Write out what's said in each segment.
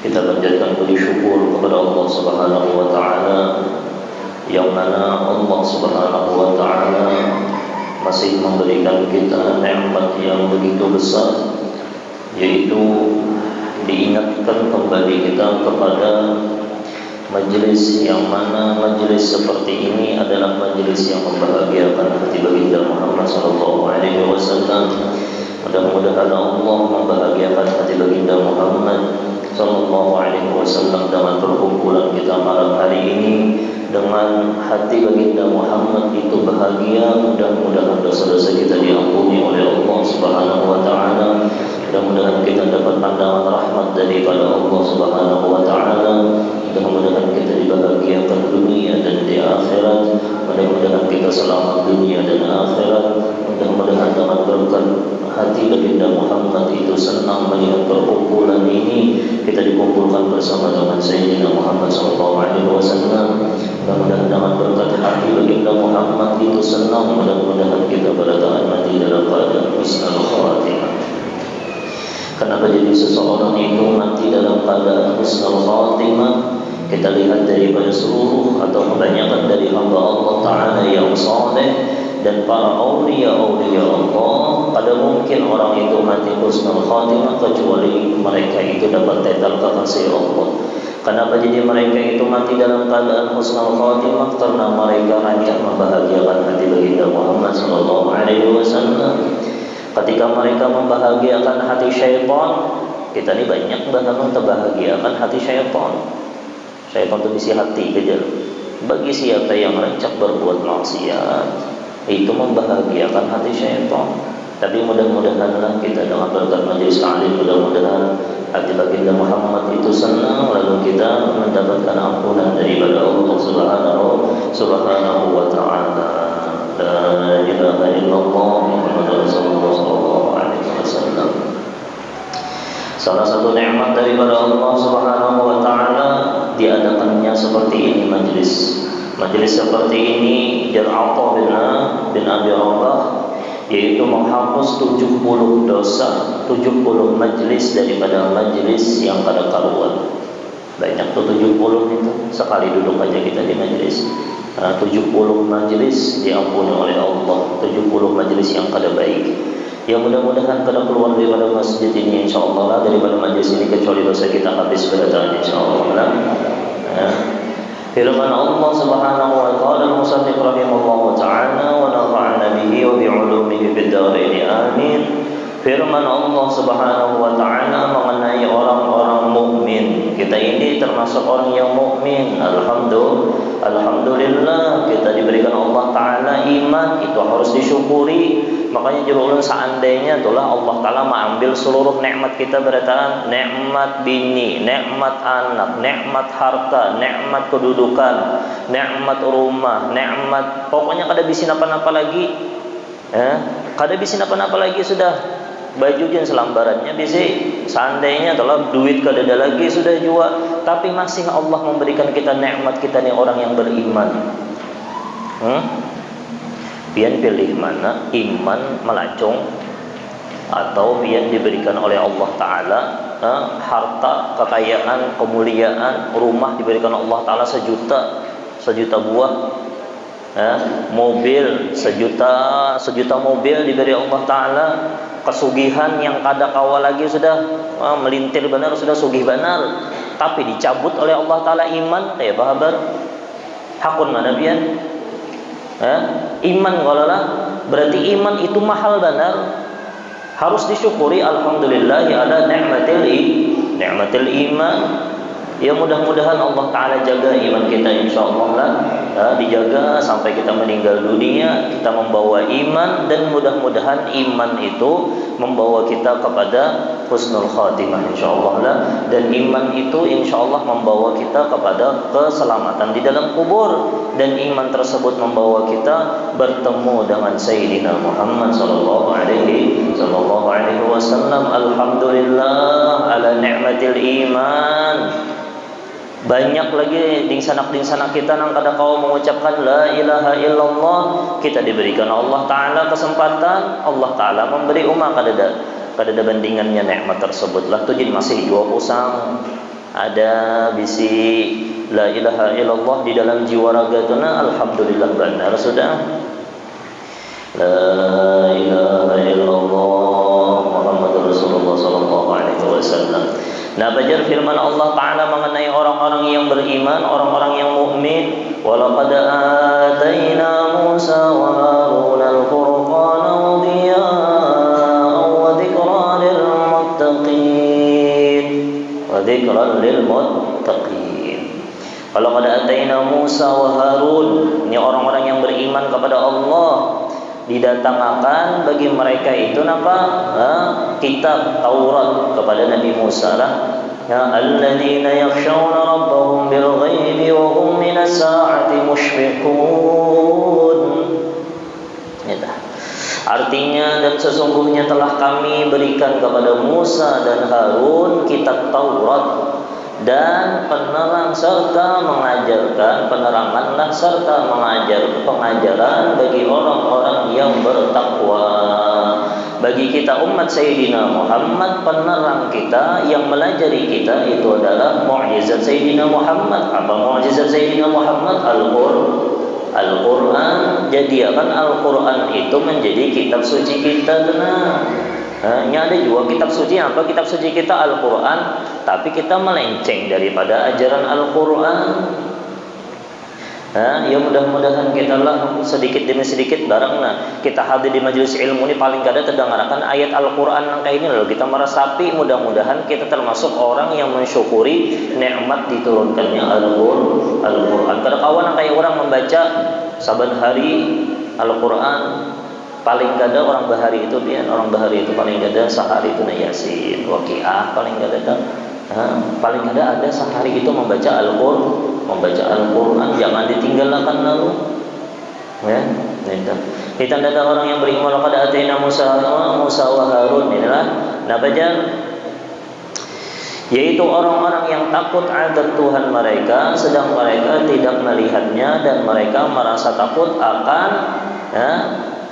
Kita panjatkan puji syukur kepada Allah Subhanahu wa taala yang mana Allah Subhanahu wa taala masih memberikan kita nikmat yang begitu besar, yaitu diingatkan kembali kita kepada majelis yang mana majelis seperti ini adalah majelis yang membahagiakan hati baginda Muhammad sallallahu alaihi wasallam. Mudah-mudahan Allah membahagiakan hati baginda Muhammad sallallahu alaihi wasallam dengan perkumpulan kita malam hari ini. Dengan hati baginda Muhammad itu bahagia, mudah-mudahan dosa-dosa kita diampuni oleh Allah Subhanahu wa taala. Mudah-mudahan kita dapat pandangan rahmat daripada Allah Subhanahu wa taala. Mudah-mudahan kita dibahagiakan dunia dan di akhirat. Mudah-mudahan kita selamat dunia dan akhirat. Mudah-mudahan dengan berkat hati baginda Muhammad itu senang melihat perkumpulan ini, kita dikumpulkan bersama dengan Sayyidina Muhammad sallallahu alaihi wasallam. Mudah-mudahan dengan berkat hati baginda Muhammad itu senang, mudah-mudahan kita bertahan mati dalam keadaan husnul khatimah. Kenapa jadi seseorang itu mati dalam keadaan husnul khatimah? Kita lihat daripada seluruh atau kebanyakan dari hamba Allah Ta'ala yang saleh dan para awliya-awliya Allah, pada mungkin orang itu mati husnul khatimah kecuali mereka itu dapat tetal kekasih Allah. Kenapa jadi mereka itu mati dalam keadaan husnul khatimah? Karena mereka hanya membahagiakan hati baginda Muhammad sallallahu alaihi wasallam. Ketika mereka membahagiakan hati syaitan, kita ini banyak bahkan membahagiakan hati syaitan. Syaitan itu bisi hati kejar. Bagi siapa yang rancak berbuat maksiat, itu membahagiakan hati syaitan. Tapi mudah-mudahanlah kita dengan berkat majelis ta'lim, mudah-mudahan hati baginda Muhammad itu senang, lalu kita mendapatkan ampunan daripada Allah Subhanahu wa taala. La ilaha illallah Muhammadur Rasulullah sallallahu alaihi wasallam. Salah satu nikmat daripada Allah Subhanahu wa taala diadakannya seperti ini majelis. Majelis seperti ini jar Atha bin Abi Rabah, yaitu menghapus 70 dosa, 70 majelis daripada majelis yang kada karuan. Banyak tuh 70 itu, sekali duduk aja kita di majelis. 70 majelis diampuni oleh Allah, 70 majelis yang kada baik. Ya mudah-mudahan kada keluar daripada masjid ini insyaallah lah, daripada majelis ini kecuali dosa kita habis berataan insyaallah lah. Firman Allah Subhanahu wa taala, al-musannif rahimahullah ta'ala wa nafa'ana bihi wa bi'ulumihi fid dharain amin. Firman Allah Subhanahu wa taala mengenai orang-orang mukmin. Kita ini termasuk orang yang mukmin. Alhamdulillah kita diberikan Allah taala iman, itu harus disyukuri. Makanya jurulun seandainya itulah Allah taala mengambil seluruh nikmat kita berataan, nikmat bini, nikmat anak, nikmat harta, nikmat kedudukan, nikmat rumah, nikmat pokoknya kada bisa napa-napa lagi. Kada bisa napa-napa lagi sudah. Baju jen selambarannya bisa, seandainya telah duit kada ada lagi sudah jua, tapi masih Allah memberikan kita nikmat, kita ni orang yang beriman. Pian pilih mana, iman melacung atau pian diberikan oleh Allah Ta'ala harta, kekayaan, kemuliaan, rumah diberikan Allah Ta'ala sejuta buah, mobil sejuta mobil diberi Allah Ta'ala, kesugihan yang kada kawal lagi sudah melintir benar, sudah sugih benar, tapi dicabut oleh Allah Ta'ala iman, kayak apa kabar? Hakun mana pian? Iman kalau lah, berarti iman itu mahal benar, harus disyukuri. Alhamdulillah ya ala ni'matil iman. Ya mudah-mudahan Allah Ta'ala jaga iman kita insyaallah lah, dijaga sampai kita meninggal dunia kita membawa iman, dan mudah-mudahan iman itu membawa kita kepada husnul khatimah insyaallah lah, dan iman itu insyaallah membawa kita kepada keselamatan di dalam kubur, dan iman tersebut membawa kita bertemu dengan Sayyidina Muhammad sallallahu alaihi wasallam. Alhamdulillah ala ni'matil iman. Banyak lagi dingsanak kita nang kada kau mengucapkan la ilaha illallah. Kita diberikan Allah Ta'ala kesempatan, Allah Ta'ala memberi umat kada ada bandingannya nikmat tersebut lah tu, jadi masih jua usang. ada bisi la ilaha illallah di dalam jiwa ragatuna, alhamdulillah benar sudah. La ilaha illallah Muhammadur Rasulullah sallallahu alaihi wasallam. Nah, bajar firman Allah Ta'ala mengenai orang-orang yang beriman, orang-orang yang mukmin. Walaqad atayna Musa wa Harun al-furqana wa diya'an wa dzikran lil muttaqin. Wa dzikran lil muttaqin. Walaqad atayna Musa wa Harun, ini orang-orang yang beriman kepada Allah, didatangkan bagi mereka itu apa? Kitab Taurat kepada Nabi Musa lah. Ya alladzina yakhshawna rabbahum bil ghaibi wa hum minas sa'ati mushfiqun. Artinya, dan sesungguhnya telah kami berikan kepada Musa dan Harun kitab Taurat dan penerang serta mengajarkan peneranganlah serta pengajaran bagi orang-orang yang bertakwa. Bagi kita umat Sayyidina Muhammad, penerang kita yang melajari kita itu adalah mukjizat Sayyidina Muhammad. Apa mukjizat Sayyidina Muhammad? Al-Quran. Jadikan Al-Quran itu menjadi kitab suci kita. Ini ada juga kitab suci. Apa kitab suci kita? Al-Quran. Tapi kita melenceng daripada ajaran Al-Quran. Ya mudah-mudahan kita lah sedikit demi sedikit baranglah kita hadir di majelis ilmu ini, paling kada terdengarkan ayat Al-Quran kayak ini lalu kita meresapi. Mudah-mudahan kita termasuk orang yang mensyukuri nikmat diturunkannya Al-Quran. Kada kawan kayak orang membaca saban hari Al-Quran, paling kada orang bahari itu paling kada sehari itu Yasin, Waqiah, paling kada paling kada ada sehari itu membaca Al-Quran, jangan ditinggalkan lalu. Ya, kita ada orang yang beriman kepada Atina Musa wa Harun inilah. Nah, baca yaitu orang-orang yang takut azab Tuhan mereka sedang mereka tidak melihatnya, dan mereka merasa takut akan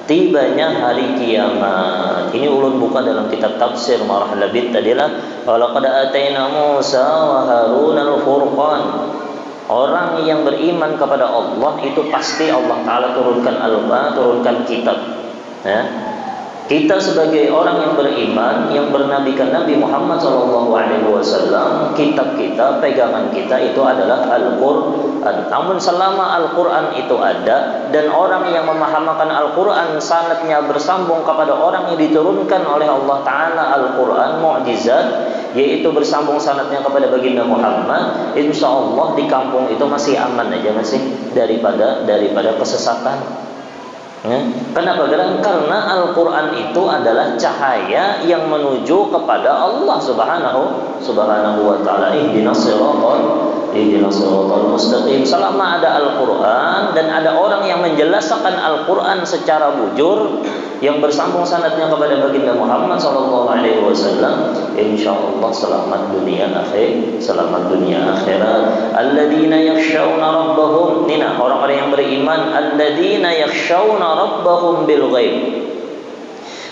tibanya hari kiamat. Ini ulun buka dalam kitab tafsir Marah Labid tadilah, walaqad atayna Musa wa Harun al-furqan. Orang yang beriman kepada Allah itu pasti Allah Ta'ala turunkan kitab. Kita sebagai orang yang beriman, yang bernabikan Nabi Muhammad SAW, kitab kita, pegangan kita itu adalah Al-Quran. Namun selama Al-Quran itu ada, dan orang yang memahamakan Al-Quran sanadnya bersambung kepada orang yang diturunkan oleh Allah Ta'ala Al-Quran, mu'jizat, yaitu bersambung sanadnya kepada baginda Muhammad, insya Allah di kampung itu masih aman aja, masih daripada kesesatan. Kenapa? Karena Al-Quran itu adalah cahaya yang menuju kepada Allah Subhanahu wa Ta'ala. Ihdinas siratal mustaqim. Selama ada Al-Quran dan ada orang yang menjelaskan Al-Quran secara bujur, yang bersambung sanadnya kepada baginda Muhammad SAW, insyaallah selamat dunia akhirat. Alladzina yakhshawna rabbahum, nina orang-orang yang beriman, alladzina yakhshawna rabbahum bil ghaib.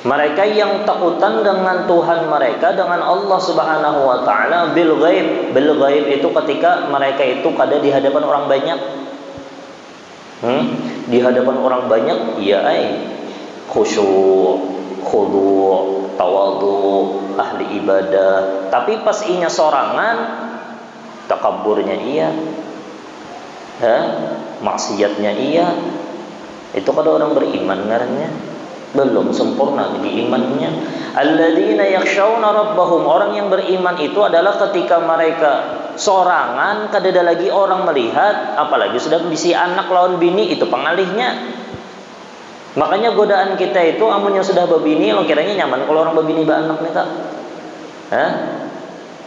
Mereka yang takutan dengan Tuhan mereka, dengan Allah Subhanahu wa Ta'ala bil ghaib. Bil ghaib itu ketika mereka itu kada di hadapan orang banyak. Di hadapan orang banyak, ya khusyuk, khudu', tawadhu, ahli ibadah. Tapi pas inya sorangan, takabburnya iya, maksiatnya iya. Itu kada orang beriman ngarannya, belum sempurna di imannya. Alladzina yakhshawna rabbahum, orang yang beriman itu adalah ketika mereka sorangan, kada ada lagi orang melihat, apalagi sudah bisi anak lawan bini, itu pengalihnya. Makanya godaan kita itu amun yang sudah babini, lo kiranya nyaman kalau orang babini ba anak nih tak?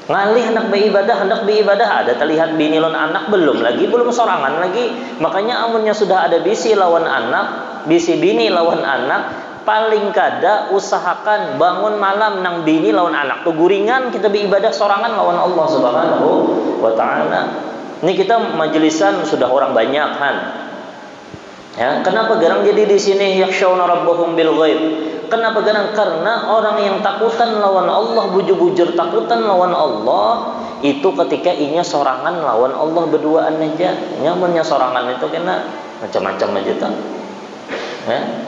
Ngalih hendak beribadah, ada terlihat bini lawan anak belum sorangan lagi. Makanya amun yang sudah ada bisi lawan anak, bisi bini lawan anak, paling kada usahakan bangun malam nang bini lawan anak tuh guringan kita beribadah sorangan lawan Allah Subhanahu wa Ta'ala. Ini kita majelisan sudah orang banyak kan. Ya, kenapa garang jadi di sini yakhshawna rabbahum bil ghaib? Kenapa garang? Karena orang yang takutan lawan Allah, bujur-bujur takutan lawan Allah, itu ketika inya sorangan lawan Allah berduaan aja. Nyamannya sorangan itu kena macam-macam aja tuh.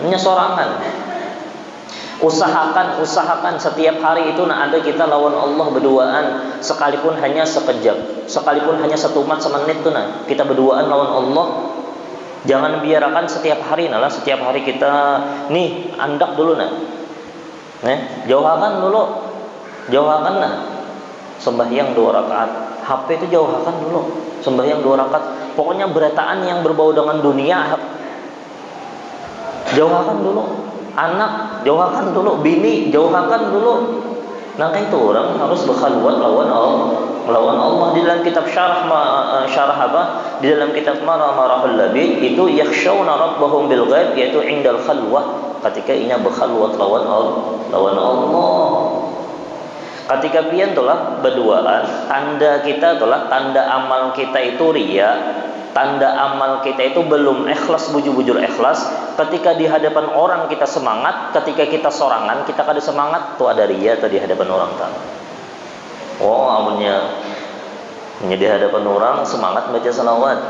Inya sorangan. Usahakan setiap hari itu ada kita lawan Allah berduaan, sekalipun hanya sekejap, sekalipun hanya 1 menit tuh kita berduaan lawan Allah. Jangan biarkan setiap hari setiap hari kita nih andak dulu jauhakan sembahyang 2 rakaat. HP itu jauhakan dulu, sembahyang 2 rakaat. Pokoknya berataan yang berbau dengan dunia jauhakan dulu. Anak jauhakan dulu, bini jauhakan dulu. Itu orang harus berkhalwat lawan Allah. Di dalam kitab syarah di dalam kitab Marahul Labid itu yakhshawna rabbahum bil ghaib, yaitu indal khalwah, ketika inya berkhalwat lawan Allah. Ketika pian telah berduaan, tanda amal kita itu riya, tanda amal kita itu belum ikhlas, bujur-bujur ikhlas. Ketika di hadapan orang kita semangat, ketika kita sorangan kita kada semangat, tuh ada riya tuh di hadapan orang amunnya di hadapan orang semangat baca salawat,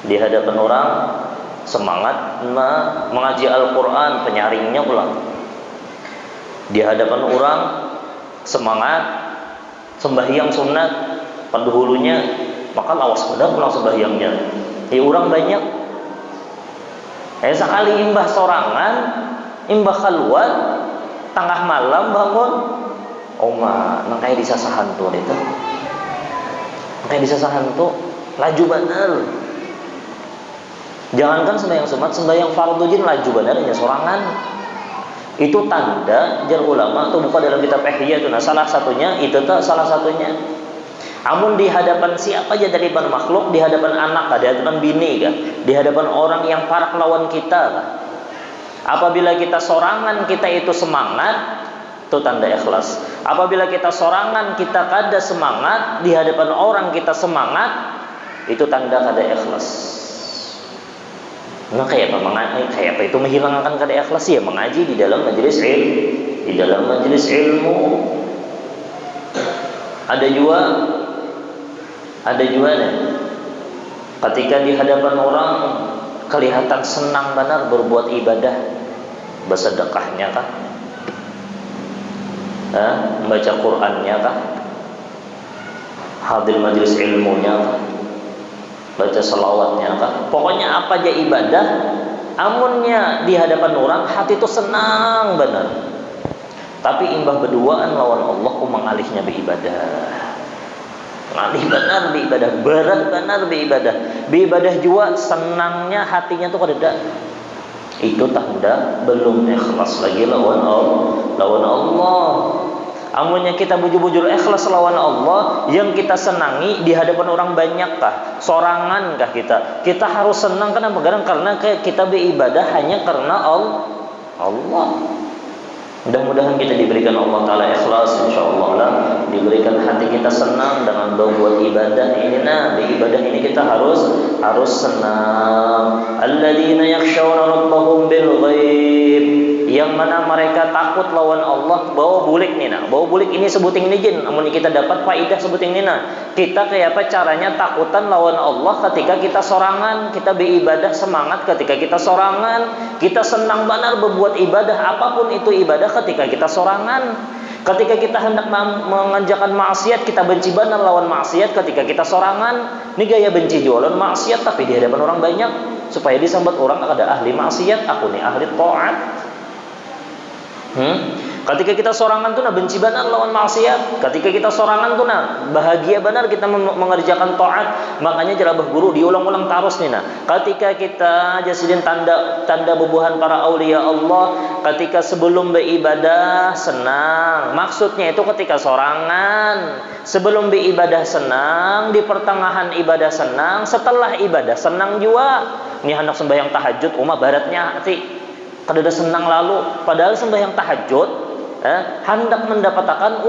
di hadapan orang semangat mengaji Al-Quran, penyaringnya pulang, di hadapan orang semangat sembahyang sunat pendahulunya, maka lawas benar pulang sembahyangnya. Orang banyak sekali imbah sorangan, imbah khalwat, tengah malam bangun kayak disasahan tuh itu, kayak disasahan tuh laju benar. Jangankan sembahyang sunat, sembahyang fardu jin laju benernya sorangan. Itu tanda jar ulama tuh buka dalam kitab Ihya tuh. Salah satunya. Amun di hadapan siapa aja dari makhluk, di hadapan anak, di hadapan bini, di hadapan orang yang parak lawan kita, apabila kita sorangan kita itu semangat, itu tanda ikhlas. Apabila kita sorangan kita kada semangat, di hadapan orang kita semangat, itu tanda kada ikhlas. Kayak apa itu menghilangkan kada ikhlas ya? Mengaji di dalam majelis ilmu. Ada juga nih, ketika di hadapan orang kelihatan senang benar berbuat ibadah, bersedekahnya kah? Membaca Qur'annya kah? Hadir majelis ilmunya kah? Baca salawatnya kah? Pokoknya apa aja ibadah, amunnya di hadapan orang hati itu senang benar. Tapi imbah berduaan lawan Allah mengalihnya beribadah. Ngalih benar beribadah, berat benar beribadah. Beribadah juga senangnya hatinya tuh kada. Itu tanda belum ikhlas lagi lawan Allah. Amunnya kita bujur-bujur ikhlas lawan Allah, yang kita senangi di hadapan orang banyak kah? Sorangan kah kita? Kita harus senang karena kita beribadah hanya karena Allah. Mudah-mudahan kita diberikan Allah Ta'ala ikhlas, insyaallah lah, diberikan hati kita senang dengan berbuat ibadah ini. Di ibadah ini kita harus senang. Alladzina yakhshawna rabbahum bil ghaib, yang mana mereka takut lawan Allah. Bawa bulik ini sebuting ini jin. Amun kita dapat faidah sebuting ini kita kayak apa caranya takutan lawan Allah ketika kita sorangan, kita beribadah semangat ketika kita sorangan, kita senang benar berbuat ibadah apapun itu ibadah ketika kita sorangan. Ketika kita hendak mengerjakan maksiat, kita benci benar lawan maksiat ketika kita sorangan. Ini gaya benci jualan maksiat tapi di hadapan orang banyak, supaya disambat orang ada ahli maksiat, aku nih ahli taat. Ketika kita sorangan tuh benci benar lawan maksiat. Ketika kita sorangan tuh bahagia benar kita mengerjakan taat. Makanya jelabah guru diulang-ulang terus nih ketika kita jasidin tanda bubuhan para aulia Allah, ketika sebelum beribadah senang. Maksudnya itu ketika sorangan, sebelum beribadah senang, di pertengahan ibadah senang, setelah ibadah senang juga. Ini hendak sembahyang tahajud baratnya hati kada senang lalu, padahal sembahyang tahajud hendak mendapatkan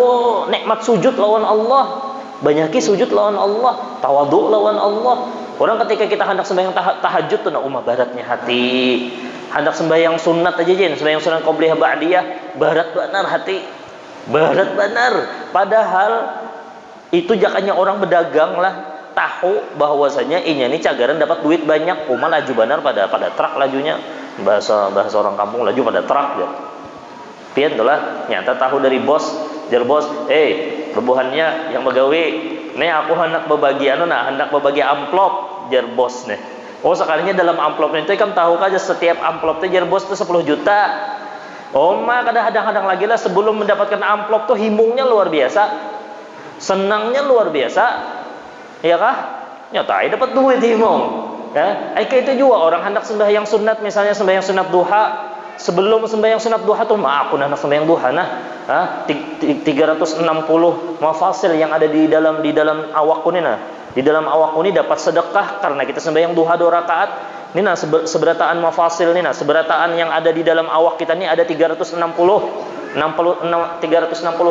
nikmat sujud lawan Allah, banyaki sujud lawan Allah, tawadhu lawan Allah. Orang ketika kita hendak sembahyang tahajud tuh baratnya hati. Hendak sembahyang sunat aja sembahyang sunat qobliyah ba'diyah, barat benar hati, barat benar. Padahal Itu jakanya orang berdagang lah, tahu bahwasanya ini cagaran dapat duit banyak, laju banar pada truk lajunya, bahasa orang kampung laju pada truk ya. Pian tuh lah, nyata tahu dari bos, jar bos, rebuhannya yang begawe, nih aku hendak berbagi amplop, jar bos nih. Oh sekalinya dalam amplopnya itu kan tahu aja setiap amplop itu jar bos itu 10 juta. Oh mah kadang-kadang lagi lah sebelum mendapatkan amplop tuh himungnya luar biasa, senangnya luar biasa. Ya kah? Nyata dapat duit himong. Ya, kayak itu juga orang hendak sembahyang sunat, misalnya sembahyang sunat duha. Sebelum sembahyang sunat duha tuh aku hendak sembahyang duha 360 mafasil yang ada di dalam awakku nih Di dalam awakku ini dapat sedekah karena kita sembahyang duha 2 rakaat. Ini seberataan mafasil nih seberataan yang ada di dalam awak kita ini ada 360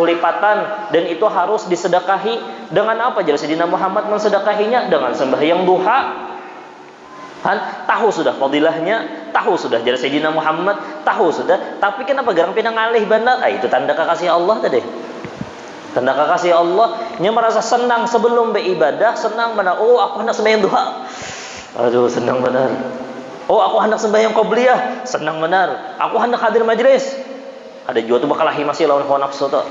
lipatan, dan itu harus disedekahi dengan apa? Jelas Sayyidina Muhammad mensedekahinya dengan sembahyang duha. Tahu sudah fadilahnya, tahu sudah jelas Sayyidina Muhammad, tahu sudah, tapi kenapa garang pinang ngalih benar? Itu tanda kekasih Allah tadi. Tanda kekasih Allah, nya merasa senang sebelum beribadah, senang benar. Oh, aku hendak sembahyang duha. Aduh, senang benar. Oh, aku hendak sembahyang qobliyah, senang benar. Aku hendak hadir majelis. Ada juga tuh bakal masih lawan hawa nafsu tuh.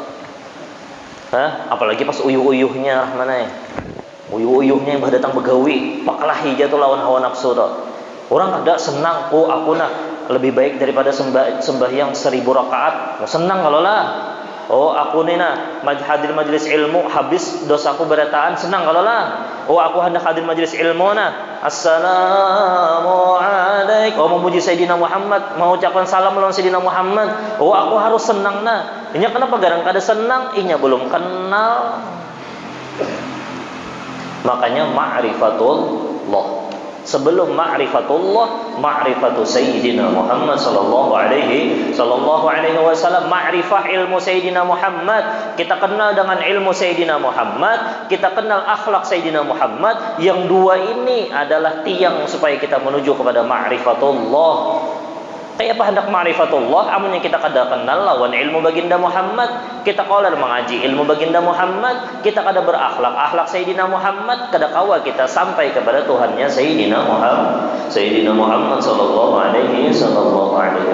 Apalagi pas uyuh-uyuhnya rahmanai. Uyuh-uyuhnya yang datang begawi, bakal jatuh lawan hawa nafsu tuh. Orang ada senang, oh aku lebih baik daripada sembahyang 1000 rakaat. Senang kalau lah. Oh aku hadir majelis ilmu, habis dosaku berataan, senang kalau lah. Oh aku hendak hadir majelis ilmu Assalamualaikum. Oh memuji Sayyidina Muhammad, mau ucapkan salam lawan Sayyidina Muhammad. Oh aku harus senang Inya kenapa garang kada senang? Inya belum kenal. Makanya ma'rifatullah. Sebelum ma'rifatullah, ma'rifatu Sayyidina Muhammad sallallahu alaihi wasallam, ma'rifah ilmu Sayyidina Muhammad. Kita kenal dengan ilmu Sayyidina Muhammad, kita kenal akhlak Sayyidina Muhammad. Yang dua ini adalah tiang supaya kita menuju kepada ma'rifatullah. Kayak apa hendak ma'rifatullah? Amunnya kita kada kenal lawan ilmu baginda Muhammad, kita kalau mengaji ilmu baginda Muhammad, kita kada berakhlak Sayyidina Muhammad, kada kawa kita sampai kepada Tuhannya Sayyidina Muhammad sallallahu alaihi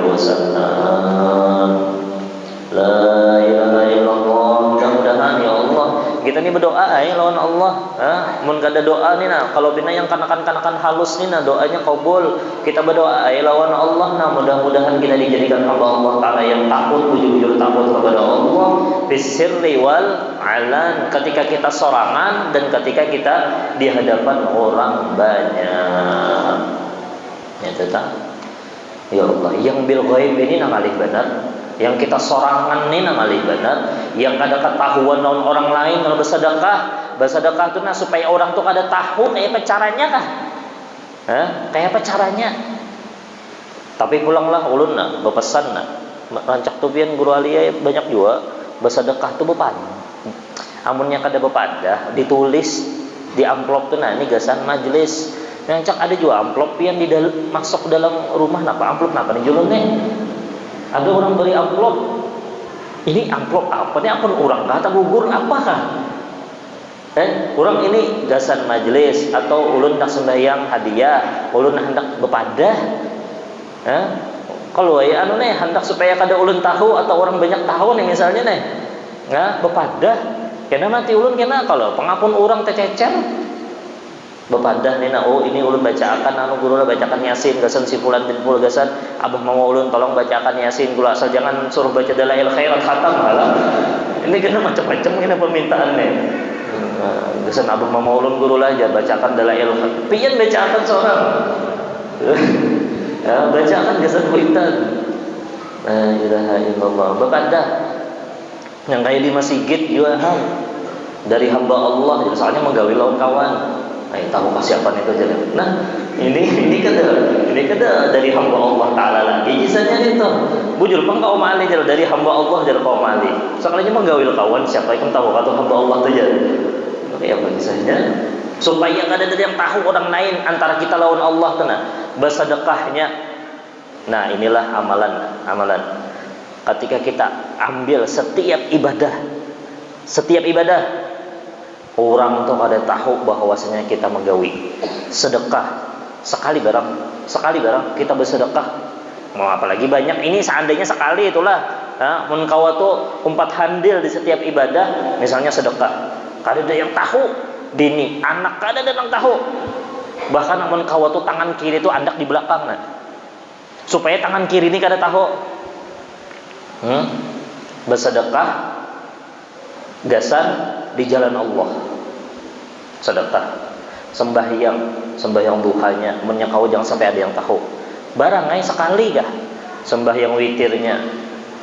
wasallam. La ilaha illallah. Mudah-mudahan ya Allah kita ni berdoa lawan Allah. Mun kada doa ni kalau bina yang kanakan halus ni doanya kabul. Kita berdoa lawan Allah mudah-mudahan kita dijadikan hamba Allah taala yang takut, bujur-bujur takut kepada Allah bisirri wal alan, ketika kita sorangan dan ketika kita di hadapan orang banyak. Ya tetap. Ya Allah, yang bil ghaib ini ngalih benar. Yang kita sorangan ini ngalih benar, yang kada ketahuan orang lain kalau bersedekah tu supaya orang tu kada tahu kayak apa caranya kayak apa caranya. Tapi pulanglah ulun berpesan rancak tu pian guru alia banyak juga bersedekah tu bepan. Amunnya kada bepadah ditulis di amplop tu ini gasan majelis. Rancak ada juga amplop pian masuk dalam rumah amplop ni julun nih. Ada orang beri amplop. Ini amplop apa nih? Akun orang kata gugur apakah? Orang ini gasan majelis atau ulun nak sembahyang hadiah, ulun hendak bepadah. Kalau hendak supaya kada ulun tahu atau orang banyak tahu nih misalnya bepadah. Kena mati ulun kalau pengapun orang tercecer. Bepadah nih ini ulun bacakan guru bacakan Yasin gasan si fulan bin fulan gasan abah mau ulun tolong bacakan Yasin gula asal jangan suruh baca dalail khairat khatam malah ini kena macam-macam ini permintaan nih gasan abah mau ulun guru aja bacakan dalail pian bacakan seorang bacakan gasan kuitan la ilaha illallah. Bepadah yang kayak di masjid juga dari hamba Allah soalnya menggawi lawan kawan. Tahu kesiapan itu aja. Ini kada dari hamba Allah taala lagi kisahnya itu. Bujur kau mali dari hamba Allah kau mali. Sekalinya menggawil kawan siapa yang tahu kata hamba Allah tu aja. Oke apa kisahnya? Supaya kada ada yang tahu orang lain antara kita lawan Allah tu bersedekahnya. Inilah amalan. Ketika kita ambil setiap ibadah orang tuh kada tahu bahwasanya kita menggawi sedekah sekali barang kita bersedekah, mau apalagi banyak ini seandainya sekali itulah mun kawa tuh 4 handil di setiap ibadah misalnya sedekah, kada ada yang tahu dini anak kada ada yang tahu, bahkan mun kawa tuh tangan kiri tuh andak di belakang supaya tangan kiri ini kada tahu bersedekah gasan di jalan Allah, sedekah sembahyang duhanya menyekau jangan sampai ada yang tahu, barangai sekali kah sembahyang witirnya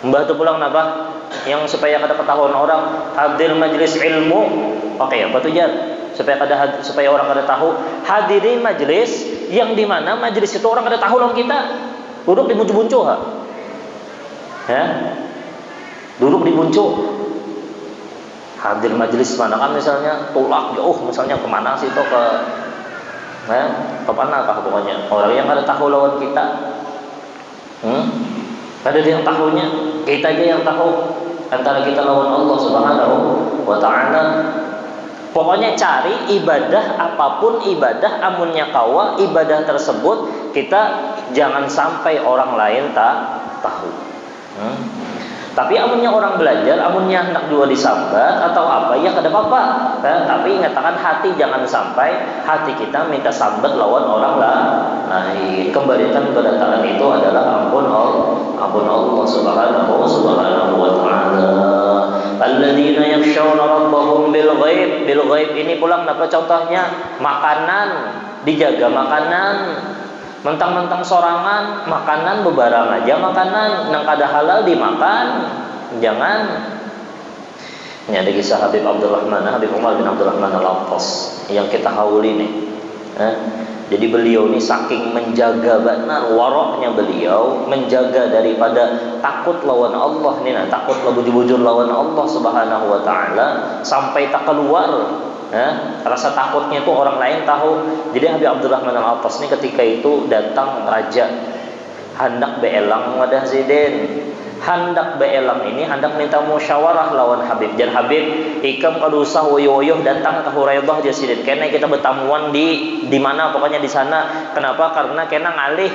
mbah tu pulang napa yang supaya kada ketahuan orang hadir majlis ilmu apa tu jar supaya orang kada tahu hadiri majlis yang dimana majlis itu orang kada tahu lawan kita duduk di buncu-buncu duduk di buncu hadir majlis mana kan misalnya tulak jauh misalnya kemana sih itu ke mana kah pokoknya orang yang ada tahu lawan kita ada yang tahunya kita aja yang tahu antara kita lawan Allah Subhanahu wa ta'ala. Pokoknya cari ibadah apapun ibadah amunnya kawa ibadah tersebut kita jangan sampai orang lain tak tahu. Tapi amunnya orang belajar, amunnya hendak juga disambat atau apa, ya kada apa-apa. Tapi ingatkan hati jangan sampai hati kita minta sambat lawan orang lain. Kembalikan kedatangan itu adalah ampun Allah Subhanahu wa ta'ala. Alladzina yakhshawna rabbahum bil ghaib. Bil ghaib ini pulang apa contohnya? Makanan, dijaga makanan. Mentang-mentang sorangan makanan bebarang aja makanan nang kada halal dimakan jangan. Ini ada kisah Habib Umar bin Abdurrahman Al-Attas yang kita hauli nih. Jadi beliau ini saking menjaga benar waroknya beliau menjaga daripada takut lawan Allah nih, takut bujur-bujur lawan Allah Subhanahu wa ta'ala sampai tak keluar. Rasa takutnya itu orang lain tahu. Jadi Habib Abdurrahman Al-Attas ini ketika itu datang raja hendak beelang wadah Zidin, hendak beelang ini hendak minta musyawarah lawan Habib. Jar Habib ikam kada usah woyo-woyo datang ke Huraidah aja Zidin, kena kita bertamuan di mana pokoknya di sana. Kenapa? Karena kena ngalih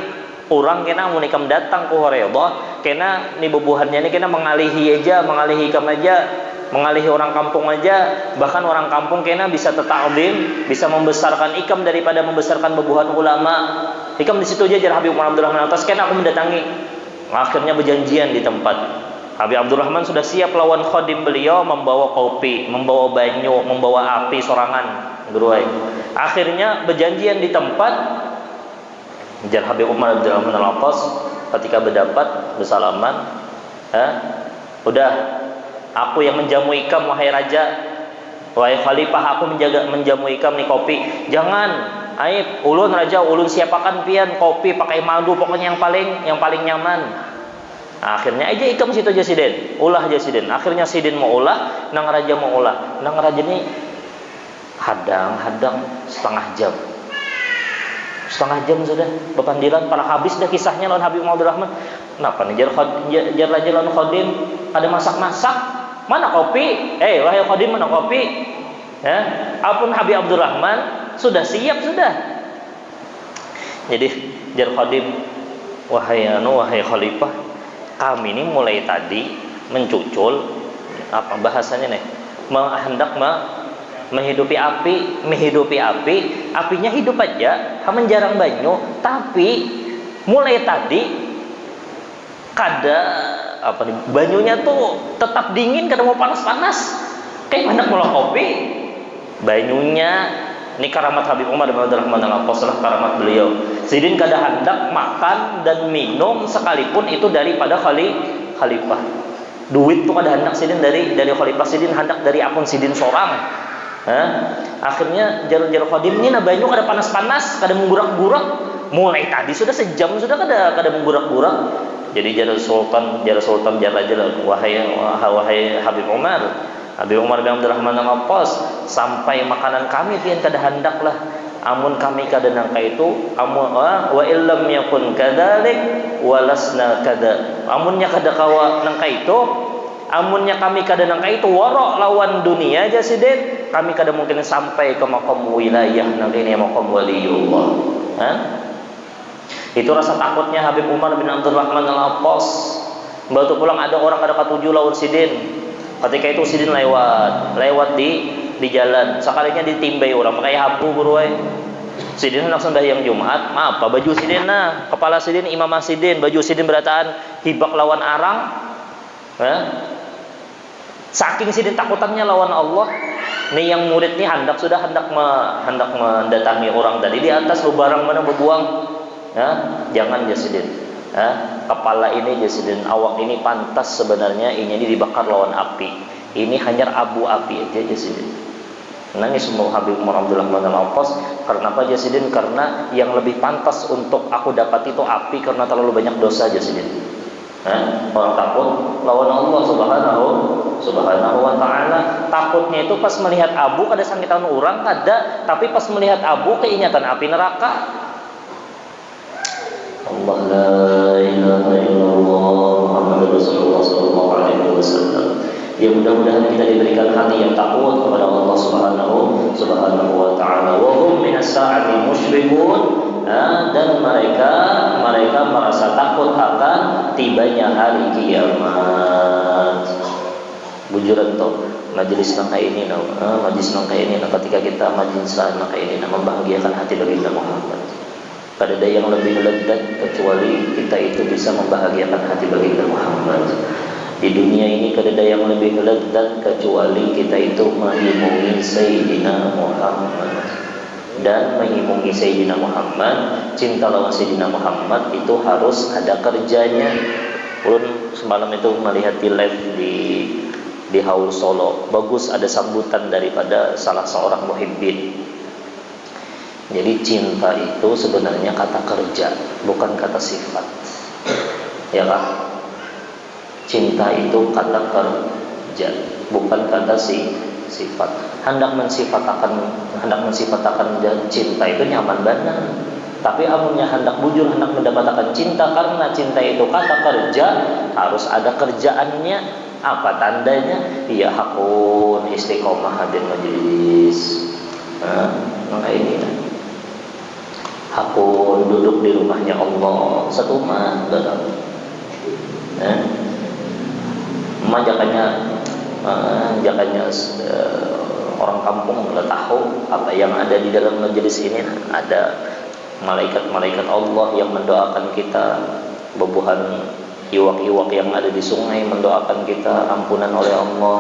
orang kena mun ikam datang ke Huraidah kena ni bebuhannya ni kena mengalihi ikam aja mengalihi orang kampung aja, bahkan orang kampung kena bisa teta'zim, bisa membesarkan ikam daripada membesarkan bebuhan ulama. Ikam di situ aja jar Habib Umar Abdurrahman Al-Attas kena aku mendatangi. Akhirnya berjanjian di tempat. Habib Abdurrahman sudah siap lawan khadim beliau membawa kopi, membawa banyu, membawa api sorangan, geruai. Akhirnya berjanjian di tempat. Jar Habib Umar Abdurrahman Al-Attas ketika berdapat bersalaman, udah aku yang menjamu ikam wahai raja, wahai khalifah, aku menjamu ikam nih kopi. Jangan, aib ulun raja, ulun siapakan pian kopi pakai madu pokoknya yang paling nyaman. Akhirnya aja ikam situ aja Sidin, ulah aja Sidin. Akhirnya Sidin mau ulah, nang raja mau ulah. Nang raja ini hadang setengah jam sudah bepandilan para habis dah kisahnya lawan Habib Abdurrahman. Kenapa nih jar raja lawan khadim ada masak-masak. Mana kopi? Wahai khadim mana kopi? Apun Habib Abdurrahman sudah siap sudah. Jadi jar khadim, wahai khalifah, kami ini mulai tadi mencucul apa bahasanya nih? Hendak menghidupi api, apinya hidup aja, haman jarang banyu, tapi mulai tadi kada banyunya tuh tetap dingin, kada mau panas-panas. Kayak hendak mulai kopi, banyunya ini karamat Habib Umar bin Abdurrahman Al-Attas lah karamat beliau. Sidin kada hendak makan dan minum sekalipun itu daripada khalifah. Duit tuh kada hendak Sidin dari khalifah, Sidin hendak dari akun Sidin sorang. Akhirnya jar khadim ini banyu kada panas-panas, kada menggurak-gurak. Mulai tadi sudah sejam sudah kada menggurak-gurak. Jadi jar sultan jar raja, wahai Habib Umar bin Abdurrahman Al-Attas, sampai makanan kami pian kada hendak lah. Amun kami kada nangka itu, wa illam yakun kadzalik walasna kada. Amunnya kada kawa nangka itu, Amunnya kami kadang itu warok lawan dunia aja sih den, kami kadang mungkin sampai ke makom wilayah nanti ini makom waliullah. Itu rasa takutnya Habib Umar bin Abdurrahman Al-Abbas. Baru pulang ada orang ada ketujuh lawan sidin. Ketika itu sidin lewat di jalan. Sekalinya ditimbai orang pakai hapu buruai. Sidin hendak sembahyang Jumat, maaf, baju sidin nah, kepala sidin imam sidin, baju sidin berataan hibak lawan arang. Saking sidin takutannya lawan Allah. Nih yang murid nih hendak mendatangi orang tadi di atas barang mana berbuang. Jangan jasidin. Kepala ini jasidin, awak ini pantas sebenarnya ini dibakar lawan api. Ini hanya abu api aja jasidin. Nangis semua Habib Umar Abdurrahman Al-Abbas. Karena apa jasidin? Karena yang lebih pantas untuk aku dapat itu api karena terlalu banyak dosa jasidin. Orang takut lawan Allah subhanahu wa ta'ala. Takutnya itu pas melihat abu kada sangkitan orang kada, tapi pas melihat abu keingatan api neraka. Allah la ilaha illallah Muhammad Rasulullah sallallahu alaihi wasallam. Ya mudah-mudahan kita diberikan hati yang takut kepada Allah subhanahu wa ta'ala. Wa hum minas sa'ati musyfiqun. Dan mereka merasa takut akan tibanya hari kiamat. Bujuran toh majelis nangka ini ketika kita majelis nangka ini membahagiakan hati baginda Muhammad. Kada ada yang lebih lezat kecuali kita itu bisa membahagiakan hati baginda Muhammad. Di dunia ini kada ada yang lebih lezat kecuali kita itu menghimpungi Sayyidina Muhammad. Dan menghimpungi Sayyidina Muhammad, cinta lawan Sayyidina Muhammad itu harus ada kerjanya. Ulun semalam itu melihat di live di Haul Solo, bagus ada sambutan daripada salah seorang muhibbin. Jadi cinta itu sebenarnya kata kerja, bukan kata sifat. Ya kan? Cinta itu kata kerja, bukan kata sifat. Hendak mensifatakan cinta itu nyaman benar. Tapi amunnya hendak mendapatkan cinta karena cinta itu kata kerja, harus ada kerjaannya. Apa tandanya? Ya hakun istiqomah hadir majelis. Maka ini hakun duduk di rumahnya Allah satu mah dalam. Jakanya orang kampung nggak tahu apa yang ada di dalam majelis ini. Ada malaikat-malaikat Allah yang mendoakan kita, bebuhan iwak-iwak yang ada di sungai mendoakan kita ampunan oleh Allah.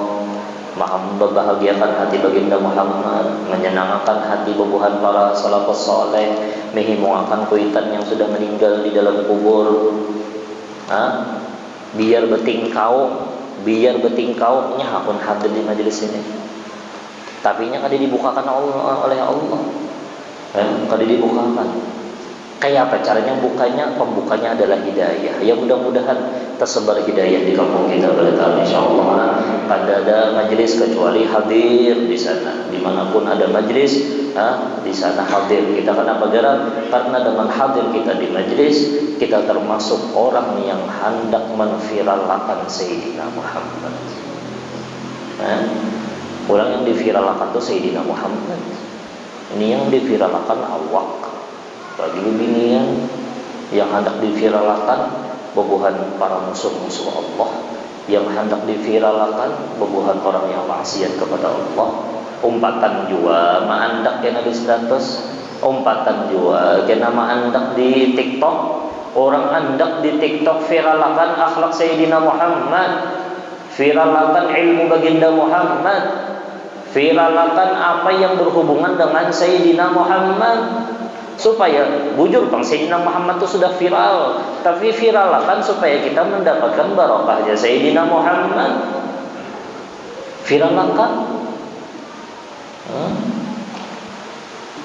Maha membahagiakan hati baginda Muhammad, menyenangkan hati bebuhan para salafus saleh, menghimpungan kuitan yang sudah meninggal di dalam kubur. Biar betingkau nya hakun hadir di majelis ini. Tapi nya kada dibukakan oleh Allah. Kada dibukakan. Kayak apa caranya bukanya? Pembukanya adalah hidayah. Ya mudah-mudahan tersebar hidayah di kampung kita berkah insyaallah. Kada ada majelis kecuali hadir di sana. Dimanapun ada majelis, di sana hadir. Kita kenapa gerak? Karena dengan hadir kita di majelis, kita termasuk orang yang hendak menviralkan Sayyidina Muhammad. Orang yang diviralkan itu Sayyidina Muhammad. Ini yang diviralkan awak. Bagi binian yang hendak diviralkan bebuhan para musuh-musuh Allah, yang hendak diviralkan bebuhan orang yang maksiat kepada Allah. Umpatan jua maandak kena di status, umpatan jua kena maandak di TikTok. Orang hendak di TikTok viralkan akhlak Sayyidina Muhammad, viralkan ilmu baginda Muhammad, viralkan apa yang berhubungan dengan Sayyidina Muhammad. Supaya bujur bang Sayyidina Muhammad itu sudah viral, tapi viralkan supaya kita mendapatkan barokahnya Sayyidina Muhammad. Viralkan.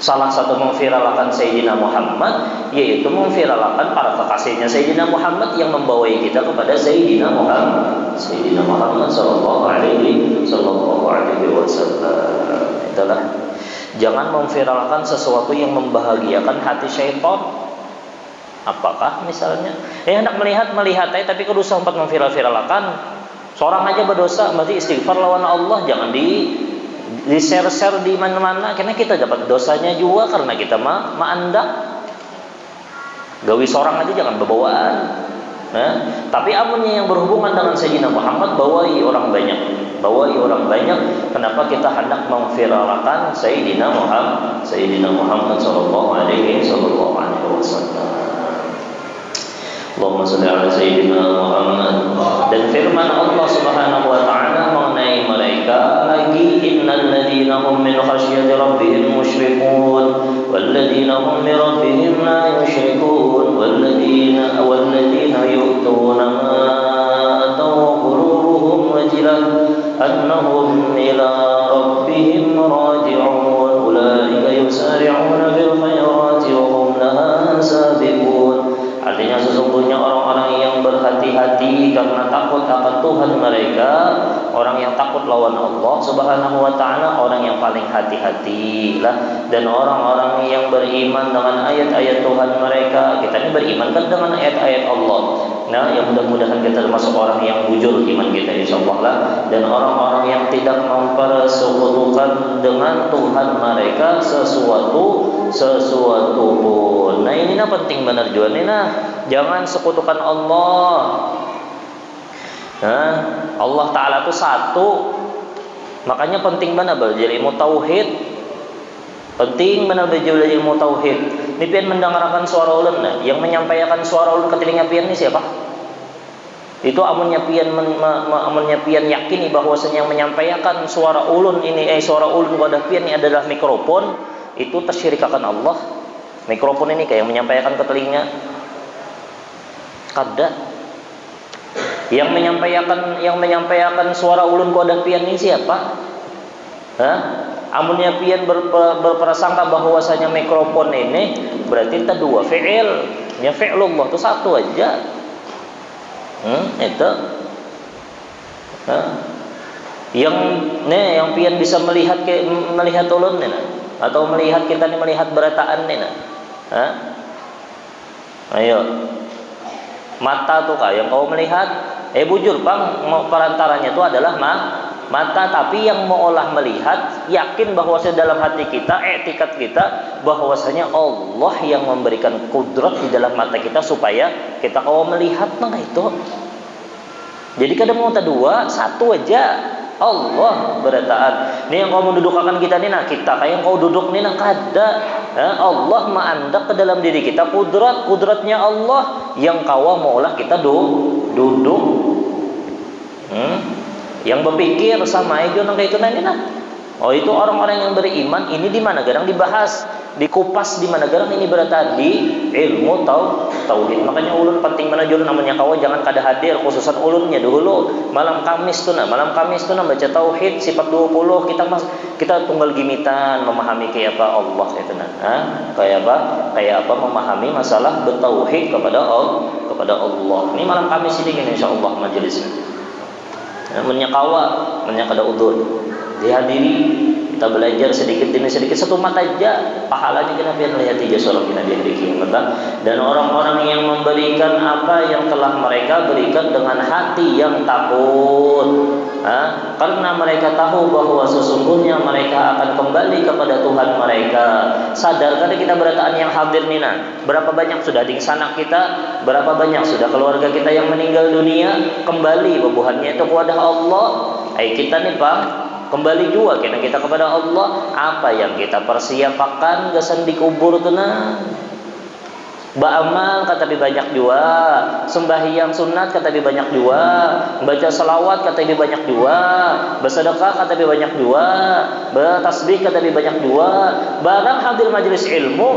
Salah satu memviralkan Sayyidina Muhammad yaitu memviralkan para kekasihnya Sayyidina Muhammad yang membawai kita kepada Sayyidina Muhammad sallallahu alaihi wasallam. Itulah. Jangan memviralkan sesuatu yang membahagiakan hati syaitan. Apakah misalnya hendak melihat tapi kerusuhan sempat memviral-viralkan Seorang aja berdosa, berarti istighfar lawan Allah, jangan di share-share di mana-mana, karena kita dapat dosanya juga karena kita maandak. Gawi seorang aja jangan berbawaan. Nah, tapi amunnya yang berhubungan dengan Sayyidina Muhammad, bawai orang banyak. Kenapa kita hendak memviralkan Sayyidina Muhammad sallallahu alaihi wasallam. Allahumma shalli ala Sayyidina Muhammad. Dan firman Allah Subhanahu wa taala mengenai mereka lagi, innal ladzina hum min khasyati rabbihim musyrikun walladzina hum li rabbihim la yusyrikun walladzina yu'tuna ma ataw qulubuhum wajilah annahum ila rabbihim raji'un ulaika yusari'una bil khairati wa hum laha sabiqun. Artinya sesungguhnya orang-orang yang berhati-hati karena takut akan Tuhan mereka, orang yang takut lawan Allah Subhanahu wa taala, orang yang paling hati-hati lah. Dan orang-orang yang beriman dengan ayat-ayat Tuhan mereka, kita ini beriman kan dengan ayat-ayat Allah. Nah, yang mudah-mudahan kita termasuk orang yang bujur iman kita insyaallah lah. Dan orang-orang yang tidak mempersekutukan dengan Tuhan mereka sesuatu pun. Nah, ini penting benar juga nih. Jangan sekutukan Allah. Nah, Allah Ta'ala itu satu. Makanya penting benar belajar ilmu tauhid. Penting benar belajar ilmu tauhid. Ini pian mendengarkan suara ulun. Nah, yang menyampaikan suara ulun ke telinga pian ini siapa? Itu amunnya pian yakini bahwasanya yang menyampaikan suara ulun ini suara ulun kepada pian ini adalah mikrofon, itu tersyirikakan Allah. Mikrofon ini kayak yang menyampaikan ke telinga. Kada. Yang menyampaikan suara ulun kepada pian ini siapa? Amunnya pian berprasangka bahwasanya mikrofon ini berarti itu dua fi'il. Ya fi'lullah itu satu aja. Itu. Yang pian bisa melihat ulun nih, atau melihat kita nih, melihat berataan nih. Ayo. Mata tuh kah yang kau melihat? Bujur Bang, perantaranya itu adalah mata, tapi yang meolah melihat, yakin bahwasanya dalam hati kita, i'tikad kita bahwasanya Allah yang memberikan kudrat di dalam mata kita supaya kita kau melihat itu. Jadi kadang mau dua, satu aja. Allah berataan. Ini yang kau mendudukakan kita nih, kita kayak yang kau duduk nih kada. Allah mengandak ke dalam diri kita kudratnya Allah yang kau maulah kita duduk. Yang berpikir sama aja nang kayak itu nanti itu orang-orang yang beriman ini di mana garang dibahas, dikupas di mana garang ini berataan di ilmu tauhid. Makanya ulun penting mana jurun namanya kawan jangan kada hadir, khususan ulunnya dulu malam Kamis tuh baca tauhid sifat 20 kita tunggal gimitan memahami kayak apa Allah itu kayak apa memahami masalah bertauhid kepada Allah. Ini malam Kamis ini insyaallah majelisnya. Menyakawa kada udur dihadiri, kita belajar sedikit demi sedikit, satu mata aja pahalanya kita biar lihat aja seorang kita di hari kiamat. Dan orang-orang yang memberikan apa yang telah mereka berikan dengan hati yang takut, karena mereka tahu bahwa sesungguhnya mereka akan kembali kepada Tuhan mereka. Sadar kada kita berataan yang hadir nina, berapa banyak sudah di sana kita, berapa banyak sudah keluarga kita yang meninggal dunia, kembali bebuhannya itu kepada Allah. Kita nih Pak kembali juga kena kita kepada Allah. Apa yang kita persiapkan gesan dikubur tuh ba'amal kata lebih banyak juga, sembahyang sunat kata lebih banyak juga, baca selawat kata lebih banyak juga, bersedekah kata lebih banyak juga, bertasbih kata lebih banyak juga. Barang hadir majelis ilmu,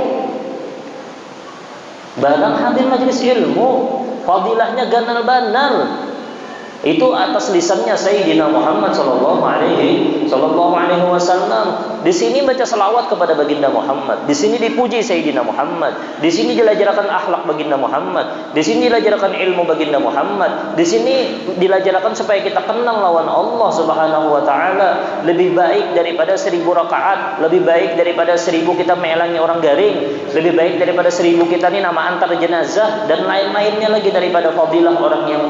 fadilahnya ganal banar. Itu atas lisannya Sayyidina Muhammad sallallahu alaihi sallallahu alaihi wasallam. Di sini baca selawat kepada baginda Muhammad. Di sini dipuji Sayyidina Muhammad. Di sini dilajarkan akhlak baginda Muhammad. Di sini dilajarkan ilmu baginda Muhammad. Di sini dilajarkan supaya kita kenal lawan Allah Subhanahu wa taala. Lebih baik daripada 1000 rakaat, lebih baik daripada 1000 kita melangi orang garing, lebih baik daripada 1000 kita nih nama antar jenazah dan lain-lainnya lagi daripada fadilah orang yang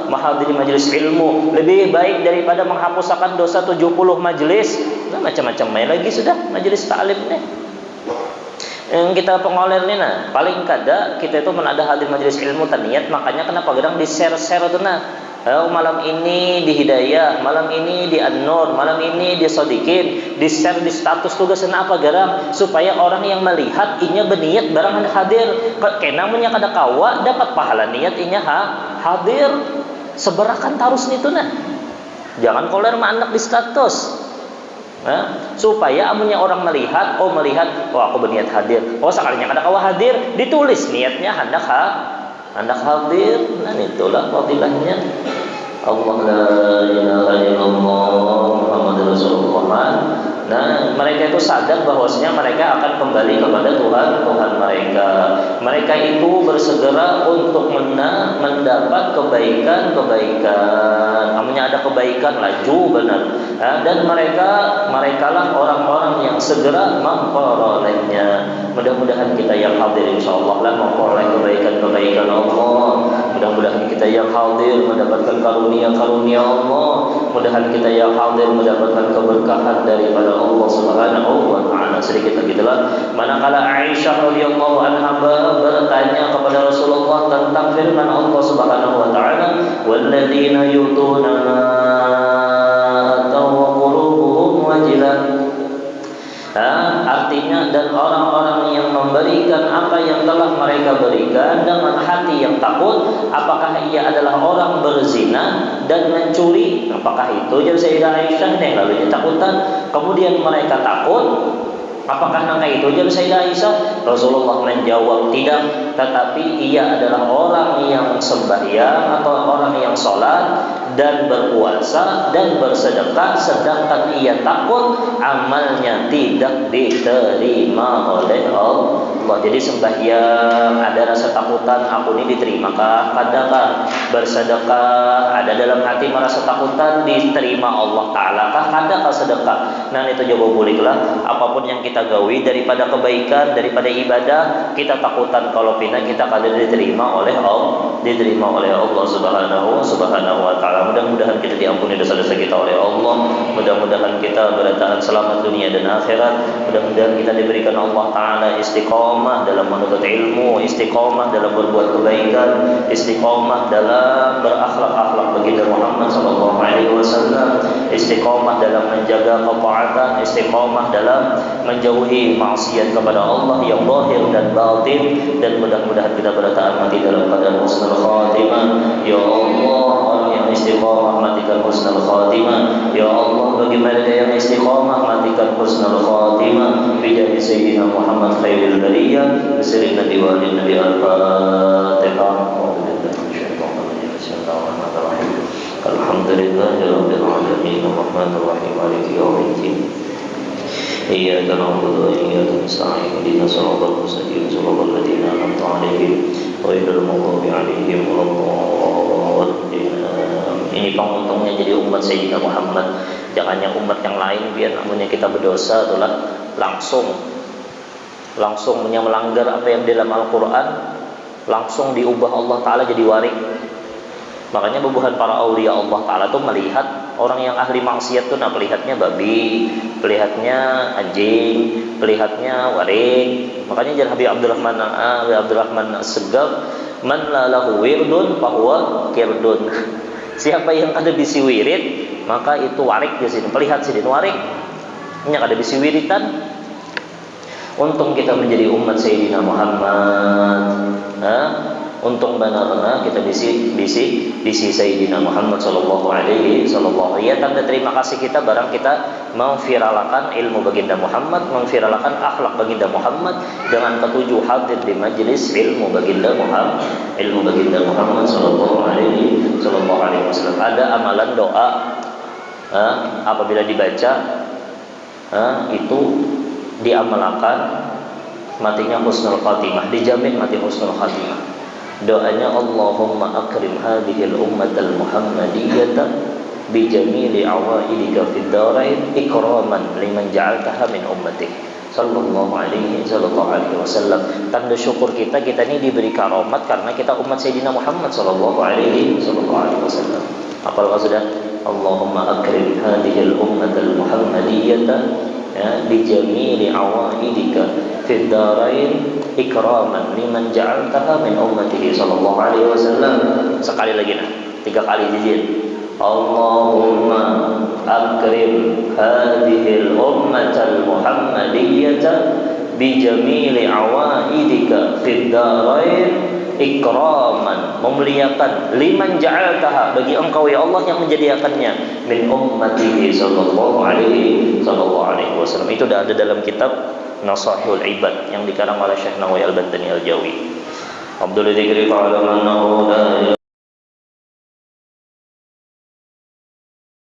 menghadiri majelis ilmu, lebih baik daripada menghapuskan dosa 70 majelis. Nah, macam-macam main lagi sudah majelis taklim nih. Yang kita pengoler nih nah, paling kada kita itu menada hadir majelis ilmu taniat, makanya kenapa gedang di share-share tuh nah. Malam ini di Hidayah, malam ini di An-Nur, malam ini di Sodikin, di share di status tugas apa garang supaya orang yang melihat inya berniat barang hadir. Kena munya kada kawa dapat pahala niat inya hadir. Seberakan tarus nih tuh nah. Jangan koler sama anak di status. Supaya amunnya orang melihat, oh aku berniat hadir. Oh sekalinya kada kawa hadir, ditulis niatnya hendak hadir. Nah itulah fadilahnya. Allah la ilaha illallah Muhammadur Rasulullah. Nah, mereka itu sadar bahwasanya mereka akan kembali kepada Tuhan mereka. Mereka itu bersegera untuk mendapat kebaikan. Amunnya ada kebaikan laju benar. Dan merekalah orang-orang yang segera memperolehnya. Mudah-mudahan kita yang hadir insyaallah lah memperoleh kebaikan Allah. Mudah-mudahan kita yang hadir mendapatkan karunia-karunia Allah. Mudah-mudahan kita yang hadir mendapatkan keberkahan daripada Allah Subhanahu wa taala. Sedikit lagi itulah manakala Aisyah radhiyallahu anha bertanya kepada Rasulullah tentang firman Allah Subhanahu wa taala, "Walladzina yutuna ma ataw wa qulubuhum wajilah." Artinya dan orang-orang yang memberikan apa yang telah mereka berikan dengan hati yang takut, apakah ia adalah orang berzina dan mencuri? Apakah itu jadi Sayyidah Aisyah yang lalu takutan? Kemudian mereka takut. Apakah nangka itu jadi Sayyidah Aisyah? Rasulullah menjawab tidak, tetapi ia adalah orang yang sembahyang atau orang yang sholat dan berpuasa dan bersedekah, sedangkan ia takut amalnya tidak diterima oleh Allah. Jadi sembahyang ada rasa takutan, aku ini diterimakah? Kadakah bersedekah ada dalam hati merasa takutan diterima Allah Taala kah? Kadakah sedekah? Nah itu jawab bolehlah apapun yang kita gawi daripada kebaikan, daripada ibadah, kita takutan kalau pina kita kada diterima oleh Allah, Subhanahu wa taala. Mudah-mudahan kita diampuni dosa-dosa kita oleh Allah. Mudah-mudahan kita bertahan selamat dunia dan akhirat. Mudah-mudahan kita diberikan Allah taala istiqomah dalam menuntut ilmu, istiqomah dalam berbuat kebaikan, istiqomah dalam berakhlak baginda Muhammad sallallahu alaihi wasallam, istiqomah dalam menjaga ketaatan, istiqomah dalam menjauhi maksiat kepada Allah yang zahir dan batin, dan mudah-mudahan kita bertahan mati dalam keadaan husnul khatimah. Ya Allah, orang yang istiqomah matikan husnul khatimah. Ya Allah, bagi mereka yang istiqomah matikan husnul khatimah. Bijahi Sayyidina Muhammad khairil bariyah, bisri Nabi wa Nabi al-Fatihah. Bismillahirrahmanirrahim. Alhamdulillahirabbil alamin, arrahmanir rahim, maliki yaumiddin. Iyyaka na'budu wa iyyaka nasta'in. Ihdinas siratal mustaqim, siratal ladzina an'amta 'alaihim ghairil maghdubi 'alaihim waladdallin. Ini penguntungnya jadi umat Sayyidina Muhammad. Jangan yang umat yang lain biar namanya kita berdosa itulah langsung punya melanggar apa yang dalam Al-Qur'an, langsung diubah Allah taala jadi warik. Makanya bubuhan para aulia Allah taala tuh melihat orang yang ahli maksiat tuh melihatnya babi, melihatnya anjing, melihatnya waring. Makanya jar Habib Abdurrahman As-Segaf, man la lahu wirdun fahuwa kirdun. Siapa yang ada bisi wirid, maka itu warik di sini. Melihat sini warik. Nya ada bisi wiritan. Untung kita menjadi umat Sayyidina Muhammad. Untung benar-benar kita bisi Sayyidina Muhammad sallallahu alaihi wasallam. Ya tanda terima kasih kita barang kita memviralkan ilmu baginda Muhammad, memviralkan akhlak baginda Muhammad dengan ketujuh hadir di majelis ilmu baginda Muhammad sallallahu alaihi wasallam. Ada amalan doa apabila dibaca itu diamalkan, matinya husnul khatimah, dijamin mati husnul khatimah. Doanya Allahumma akrim hadhil ummatal muhammadiyata bi jamili awaidika fid darain ikraman liman ja'altaha min ummatik sallallahu alaihi wasallam. Tanda syukur kita ini diberi karomat karena kita umat Sayyidina Muhammad sallallahu alaihi wasallam. Apalagi sudah Allahumma akrim hadhil ummatal muhammadiyata bi jamili awaidika fid darain ikraman liman ja'altaha min ummatihi sallallahu alaihi wasallam. Sekali lagi 3 kali jizid. Allahumma akrim hadhil ummatal muhammadiyata bi jamili awaidika fid darain ikraman, memuliakan, liman ja'altaha, bagi engkau ya Allah yang menjadikannya, min ummatihi sallallahu alaihi wasallam. Itu sudah ada dalam kitab Nasahul Ibad yang dikarang oleh Syekh Nawawi Al-Bantani Al-Jawi. Abdul dzikri fa'lam annahu la